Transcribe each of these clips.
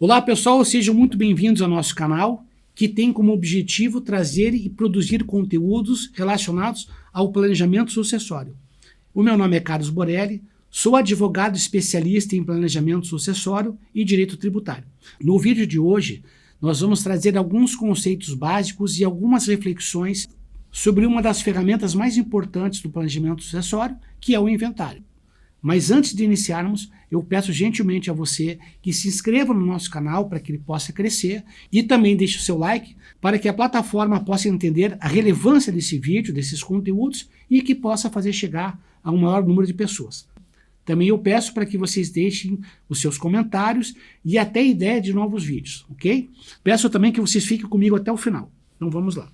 Olá pessoal, sejam muito bem-vindos ao nosso canal, que tem como objetivo trazer e produzir conteúdos relacionados ao planejamento sucessório. O meu nome é Carlos Borelli, sou advogado especialista em planejamento sucessório e direito tributário. No vídeo de hoje, nós vamos trazer alguns conceitos básicos e algumas reflexões sobre uma das ferramentas mais importantes do planejamento sucessório, que é o inventário. Mas antes de iniciarmos, eu peço gentilmente a você que se inscreva no nosso canal para que ele possa crescer e também deixe o seu like para que a plataforma possa entender a relevância desse vídeo, desses conteúdos e que possa fazer chegar a um maior número de pessoas. Também eu peço para que vocês deixem os seus comentários e até ideia de novos vídeos, ok? Peço também que vocês fiquem comigo até o final. Então vamos lá.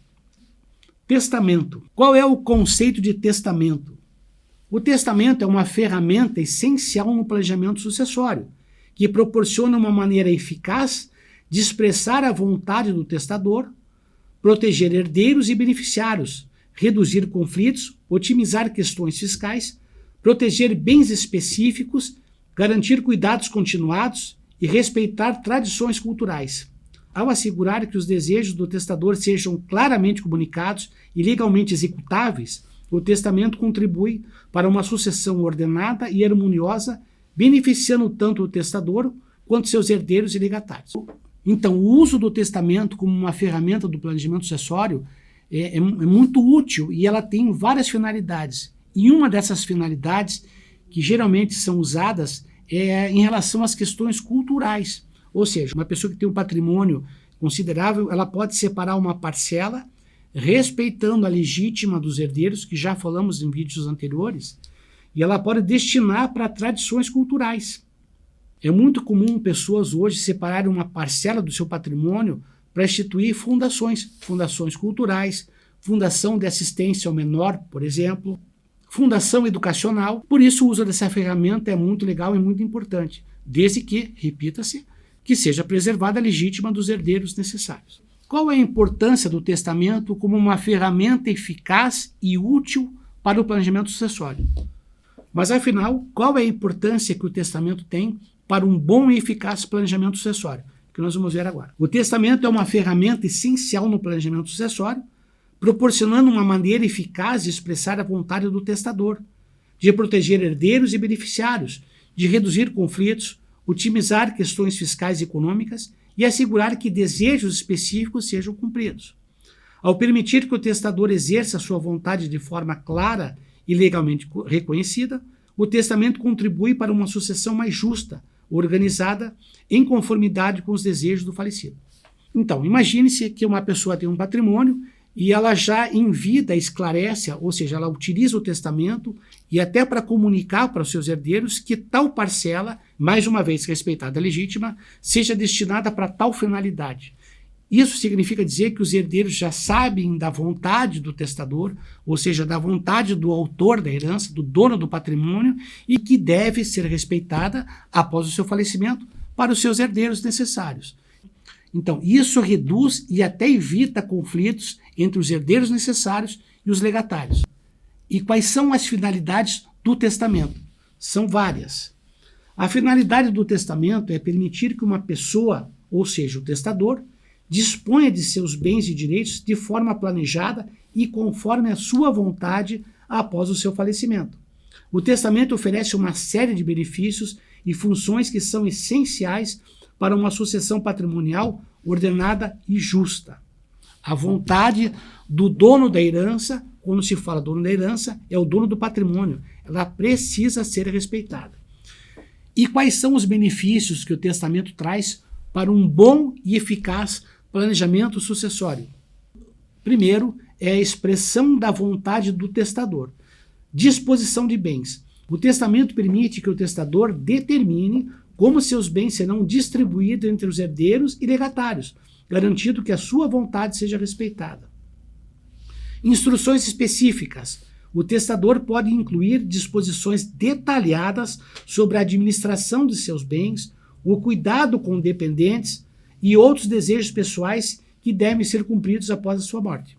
Testamento. Qual é o conceito de testamento? O testamento é uma ferramenta essencial no planejamento sucessório, que proporciona uma maneira eficaz de expressar a vontade do testador, proteger herdeiros e beneficiários, reduzir conflitos, otimizar questões fiscais, proteger bens específicos, garantir cuidados continuados e respeitar tradições culturais. Ao assegurar que os desejos do testador sejam claramente comunicados e legalmente executáveis, o testamento contribui para uma sucessão ordenada e harmoniosa, beneficiando tanto o testador quanto seus herdeiros e legatários. Então, o uso do testamento como uma ferramenta do planejamento sucessório é muito útil e ela tem várias finalidades. E uma dessas finalidades, que geralmente são usadas, é em relação às questões culturais. Ou seja, uma pessoa que tem um patrimônio considerável, ela pode separar uma parcela, respeitando a legítima dos herdeiros, que já falamos em vídeos anteriores, e ela pode destinar para tradições culturais. É muito comum pessoas hoje separarem uma parcela do seu patrimônio para instituir fundações culturais, fundação de assistência ao menor, por exemplo, fundação educacional. Por isso o uso dessa ferramenta é muito legal e muito importante, desde que, repita-se, que seja preservada a legítima dos herdeiros necessários. Qual é a importância do testamento como uma ferramenta eficaz e útil para o planejamento sucessório? Mas, afinal, qual é a importância que o testamento tem para um bom e eficaz planejamento sucessório? Que nós vamos ver agora. O testamento é uma ferramenta essencial no planejamento sucessório, proporcionando uma maneira eficaz de expressar a vontade do testador, de proteger herdeiros e beneficiários, de reduzir conflitos, otimizar questões fiscais e econômicas e assegurar que desejos específicos sejam cumpridos. Ao permitir que o testador exerça sua vontade de forma clara e legalmente reconhecida, o testamento contribui para uma sucessão mais justa, organizada, em conformidade com os desejos do falecido. Então, imagine-se que uma pessoa tem um patrimônio e ela já em vida esclarece, ou seja, ela utiliza o testamento e até para comunicar para os seus herdeiros que tal parcela, mais uma vez respeitada a legítima, seja destinada para tal finalidade. Isso significa dizer que os herdeiros já sabem da vontade do testador, ou seja, da vontade do autor da herança, do dono do patrimônio, e que deve ser respeitada após o seu falecimento para os seus herdeiros necessários. Então, isso reduz e até evita conflitos entre os herdeiros necessários e os legatários. E quais são as finalidades do testamento? São várias. A finalidade do testamento é permitir que uma pessoa, ou seja, o testador, disponha de seus bens e direitos de forma planejada e conforme a sua vontade após o seu falecimento. O testamento oferece uma série de benefícios e funções que são essenciais para uma sucessão patrimonial ordenada e justa. A vontade do dono da herança, quando se fala dono da herança, é o dono do patrimônio. Ela precisa ser respeitada. E quais são os benefícios que o testamento traz para um bom e eficaz planejamento sucessório? Primeiro, é a expressão da vontade do testador. Disposição de bens. O testamento permite que o testador determine como seus bens serão distribuídos entre os herdeiros e legatários, garantindo que a sua vontade seja respeitada. Instruções específicas. O testador pode incluir disposições detalhadas sobre a administração de seus bens, o cuidado com dependentes e outros desejos pessoais que devem ser cumpridos após a sua morte.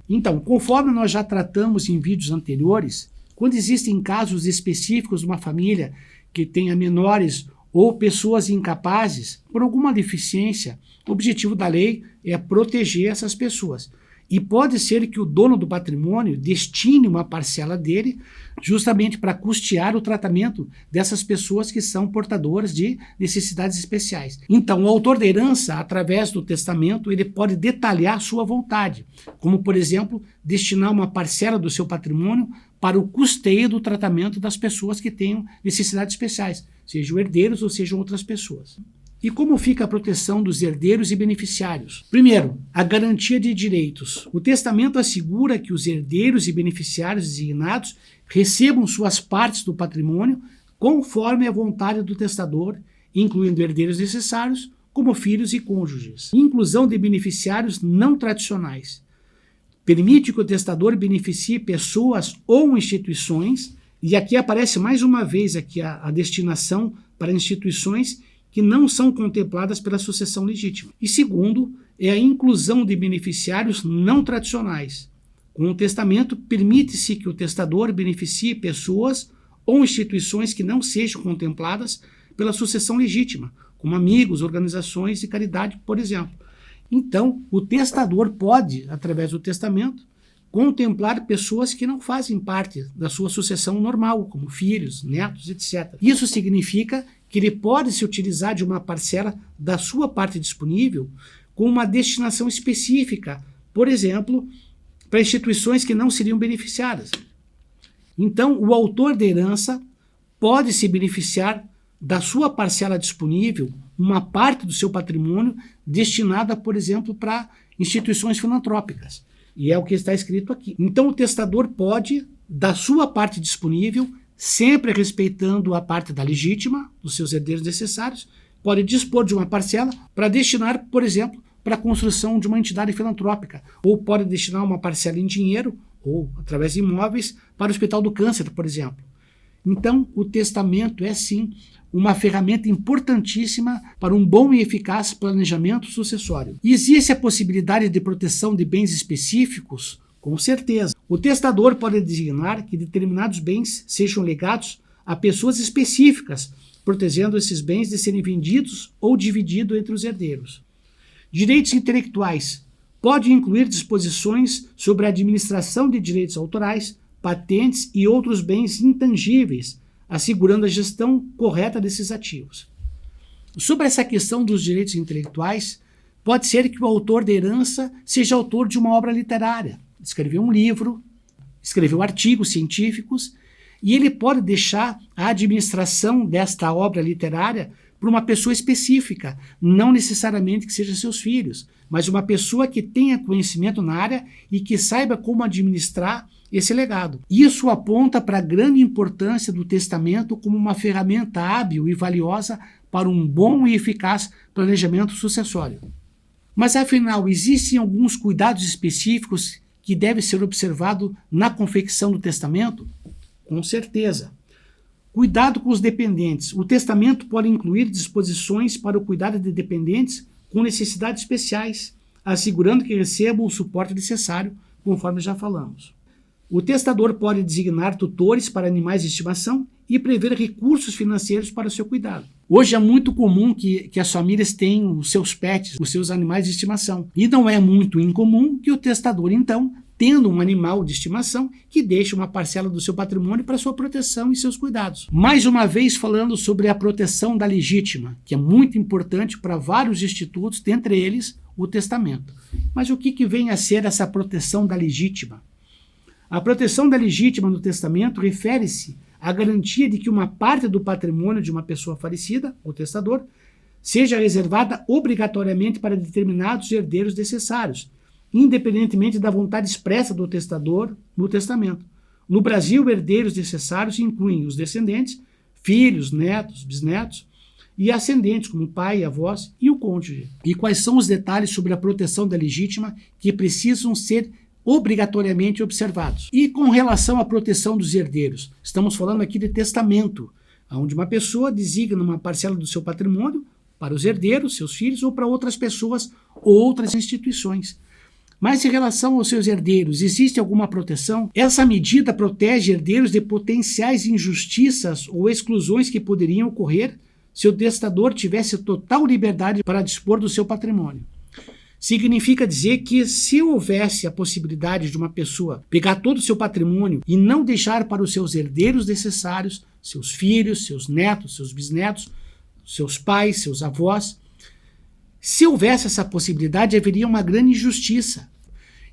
Então, conforme nós já tratamos em vídeos anteriores, quando existem casos específicos de uma família que tenha menores ou pessoas incapazes por alguma deficiência. O objetivo da lei é proteger essas pessoas. E pode ser que o dono do patrimônio destine uma parcela dele justamente para custear o tratamento dessas pessoas que são portadoras de necessidades especiais. Então, o autor da herança, através do testamento, ele pode detalhar sua vontade, como, por exemplo, destinar uma parcela do seu patrimônio para o custeio do tratamento das pessoas que tenham necessidades especiais, sejam herdeiros ou sejam outras pessoas. E como fica a proteção dos herdeiros e beneficiários? Primeiro, a garantia de direitos. O testamento assegura que os herdeiros e beneficiários designados recebam suas partes do patrimônio conforme a vontade do testador, incluindo herdeiros necessários, como filhos e cônjuges. Inclusão de beneficiários não tradicionais. Permite que o testador beneficie pessoas ou instituições, e aqui aparece mais uma vez aqui a destinação para instituições que não são contempladas pela sucessão legítima. E segundo, é a inclusão de beneficiários não tradicionais. Com o testamento, permite-se que o testador beneficie pessoas ou instituições que não sejam contempladas pela sucessão legítima, como amigos, organizações de caridade, por exemplo. Então, o testador pode, através do testamento, contemplar pessoas que não fazem parte da sua sucessão normal, como filhos, netos, etc. Isso significa que ele pode se utilizar de uma parcela da sua parte disponível com uma destinação específica, por exemplo, para instituições que não seriam beneficiadas. Então, o autor da herança pode se beneficiar da sua parcela disponível, uma parte do seu patrimônio destinada, por exemplo, para instituições filantrópicas. E é o que está escrito aqui. Então, o testador pode, da sua parte disponível, sempre respeitando a parte da legítima, dos seus herdeiros necessários, pode dispor de uma parcela para destinar, por exemplo, para a construção de uma entidade filantrópica, ou pode destinar uma parcela em dinheiro, ou através de imóveis, para o Hospital do Câncer, por exemplo. Então, o testamento é, sim, uma ferramenta importantíssima para um bom e eficaz planejamento sucessório. E existe a possibilidade de proteção de bens específicos? Com certeza. O testador pode designar que determinados bens sejam legados a pessoas específicas, protegendo esses bens de serem vendidos ou divididos entre os herdeiros. Direitos intelectuais. Pode incluir disposições sobre a administração de direitos autorais, patentes e outros bens intangíveis, assegurando a gestão correta desses ativos. Sobre essa questão dos direitos intelectuais, pode ser que o autor da herança seja autor de uma obra literária, escreveu um livro, escreveu artigos científicos, e ele pode deixar a administração desta obra literária para uma pessoa específica, não necessariamente que seja seus filhos, mas uma pessoa que tenha conhecimento na área e que saiba como administrar esse legado. Isso aponta para a grande importância do testamento como uma ferramenta hábil e valiosa para um bom e eficaz planejamento sucessório. Mas afinal, existem alguns cuidados específicos que devem ser observados na confecção do testamento? Com certeza. Cuidado com os dependentes. O testamento pode incluir disposições para o cuidado de dependentes com necessidades especiais, assegurando que recebam o suporte necessário, conforme já falamos. O testador pode designar tutores para animais de estimação e prever recursos financeiros para o seu cuidado. Hoje é muito comum que as famílias tenham os seus pets, os seus animais de estimação. E não é muito incomum que o testador, então, tendo um animal de estimação, que deixe uma parcela do seu patrimônio para sua proteção e seus cuidados. Mais uma vez falando sobre a proteção da legítima, que é muito importante para vários institutos, dentre eles o testamento. Mas o que vem a ser essa proteção da legítima? A proteção da legítima no testamento refere-se à garantia de que uma parte do patrimônio de uma pessoa falecida, o testador, seja reservada obrigatoriamente para determinados herdeiros necessários, independentemente da vontade expressa do testador no testamento. No Brasil, herdeiros necessários incluem os descendentes, filhos, netos, bisnetos, e ascendentes, como pai, avós e o cônjuge. E quais são os detalhes sobre a proteção da legítima que precisam ser obrigatoriamente observados? E com relação à proteção dos herdeiros, estamos falando aqui de testamento, onde uma pessoa designa uma parcela do seu patrimônio para os herdeiros, seus filhos, ou para outras pessoas ou outras instituições. Mas em relação aos seus herdeiros, existe alguma proteção? Essa medida protege herdeiros de potenciais injustiças ou exclusões que poderiam ocorrer se o testador tivesse total liberdade para dispor do seu patrimônio. Significa dizer que se houvesse a possibilidade de uma pessoa pegar todo o seu patrimônio e não deixar para os seus herdeiros necessários, seus filhos, seus netos, seus bisnetos, seus pais, seus avós, se houvesse essa possibilidade, haveria uma grande injustiça.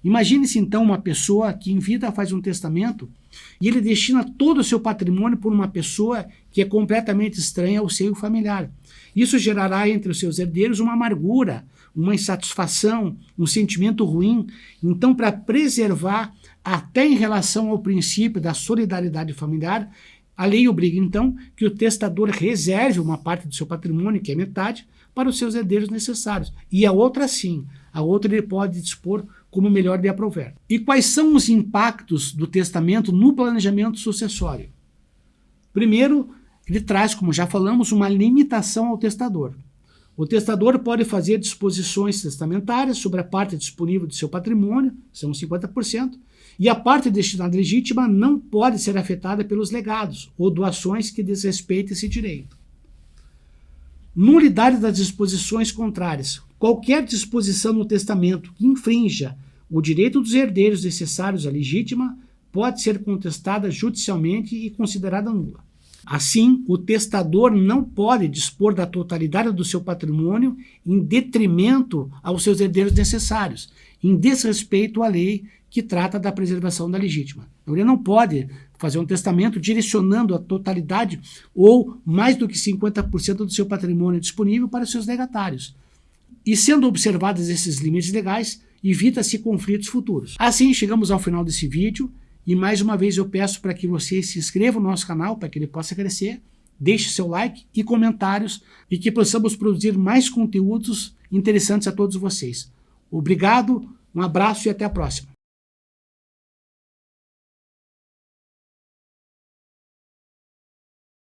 Imagine-se então uma pessoa que em vida faz um testamento e ele destina todo o seu patrimônio por uma pessoa que é completamente estranha ao seio familiar. Isso gerará entre os seus herdeiros uma amargura, uma insatisfação, um sentimento ruim. Então, para preservar, até em relação ao princípio da solidariedade familiar, a lei obriga, então, que o testador reserve uma parte do seu patrimônio, que é metade, para os seus herdeiros necessários. E a outra, sim. A outra ele pode dispor como melhor lhe aprouver. E quais são os impactos do testamento no planejamento sucessório? Primeiro, ele traz, como já falamos, uma limitação ao testador. O testador pode fazer disposições testamentárias sobre a parte disponível do seu patrimônio, são 50%, e a parte destinada legítima não pode ser afetada pelos legados ou doações que desrespeitem esse direito. Nulidade das disposições contrárias. Qualquer disposição no testamento que infrinja o direito dos herdeiros necessários à legítima pode ser contestada judicialmente e considerada nula. Assim, o testador não pode dispor da totalidade do seu patrimônio em detrimento aos seus herdeiros necessários, em desrespeito à lei que trata da preservação da legítima. Ele não pode fazer um testamento direcionando a totalidade ou mais do que 50% do seu patrimônio disponível para os seus legatários. E sendo observados esses limites legais, evita-se conflitos futuros. Assim, chegamos ao final desse vídeo. E mais uma vez eu peço para que você se inscreva no nosso canal para que ele possa crescer, deixe seu like e comentários e que possamos produzir mais conteúdos interessantes a todos vocês. Obrigado, um abraço e até a próxima.